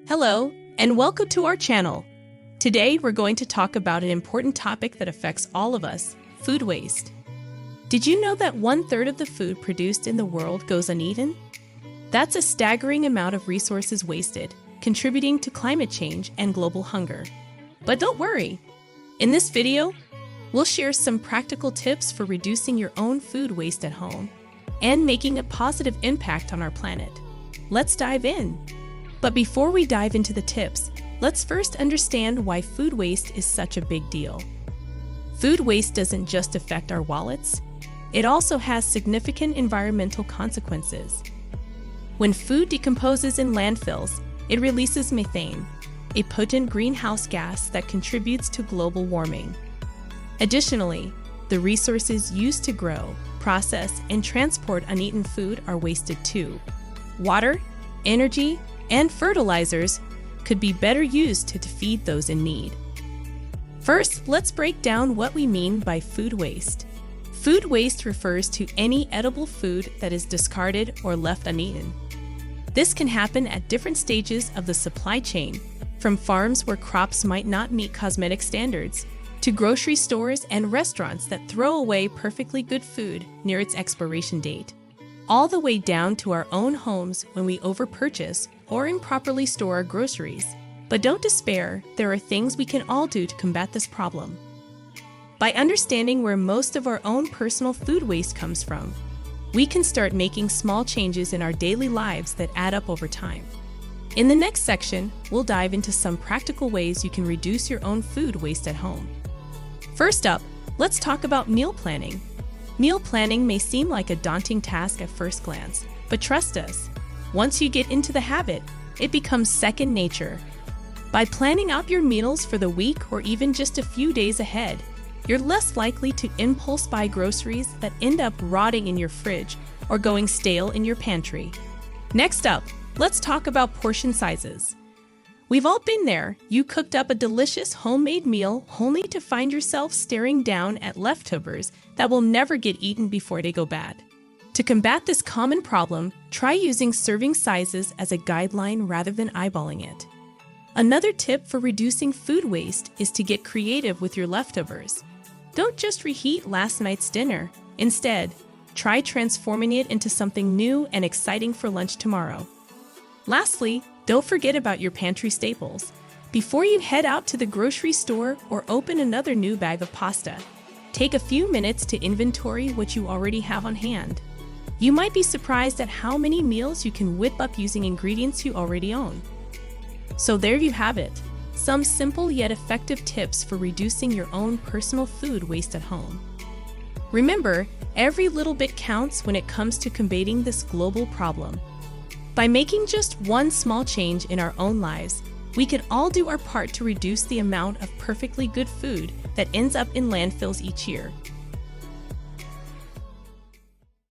Hello, and welcome to our channel. Today, we're going to talk about an important topic that affects all of us, food waste. Did you know that 1/3 of the food produced in the world goes uneaten? That's a staggering amount of resources wasted, contributing to climate change and global hunger. But don't worry. In this video, we'll share some practical tips for reducing your own food waste at home and making a positive impact on our planet. Let's dive in. But before we dive into the tips, let's first understand why food waste is such a big deal. Food waste doesn't just affect our wallets, it also has significant environmental consequences. When food decomposes in landfills, it releases methane, a potent greenhouse gas that contributes to global warming. Additionally, the resources used to grow, process, and transport uneaten food are wasted too. Water, energy, and fertilizers could be better used to feed those in need. First, let's break down what we mean by food waste. Food waste refers to any edible food that is discarded or left uneaten. This can happen at different stages of the supply chain, from farms where crops might not meet cosmetic standards, to grocery stores and restaurants that throw away perfectly good food near its expiration date, all the way down to our own homes when we overpurchase or improperly store our groceries. But don't despair, there are things we can all do to combat this problem. By understanding where most of our own personal food waste comes from, we can start making small changes in our daily lives that add up over time. In the next section, we'll dive into some practical ways you can reduce your own food waste at home. First up, let's talk about meal planning. Meal planning may seem like a daunting task at first glance, but trust us, once you get into the habit, it becomes second nature. By planning out your meals for the week or even just a few days ahead, you're less likely to impulse buy groceries that end up rotting in your fridge or going stale in your pantry. Next up, let's talk about portion sizes. We've all been there. You cooked up a delicious homemade meal only to find yourself staring down at leftovers that will never get eaten before they go bad. To combat this common problem, try using serving sizes as a guideline rather than eyeballing it. Another tip for reducing food waste is to get creative with your leftovers. Don't just reheat last night's dinner. Instead, try transforming it into something new and exciting for lunch tomorrow. Lastly, don't forget about your pantry staples. Before you head out to the grocery store or open another new bag of pasta, take a few minutes to inventory what you already have on hand. You might be surprised at how many meals you can whip up using ingredients you already own. So there you have it, some simple yet effective tips for reducing your own personal food waste at home. Remember, every little bit counts when it comes to combating this global problem. By making just one small change in our own lives, we can all do our part to reduce the amount of perfectly good food that ends up in landfills each year.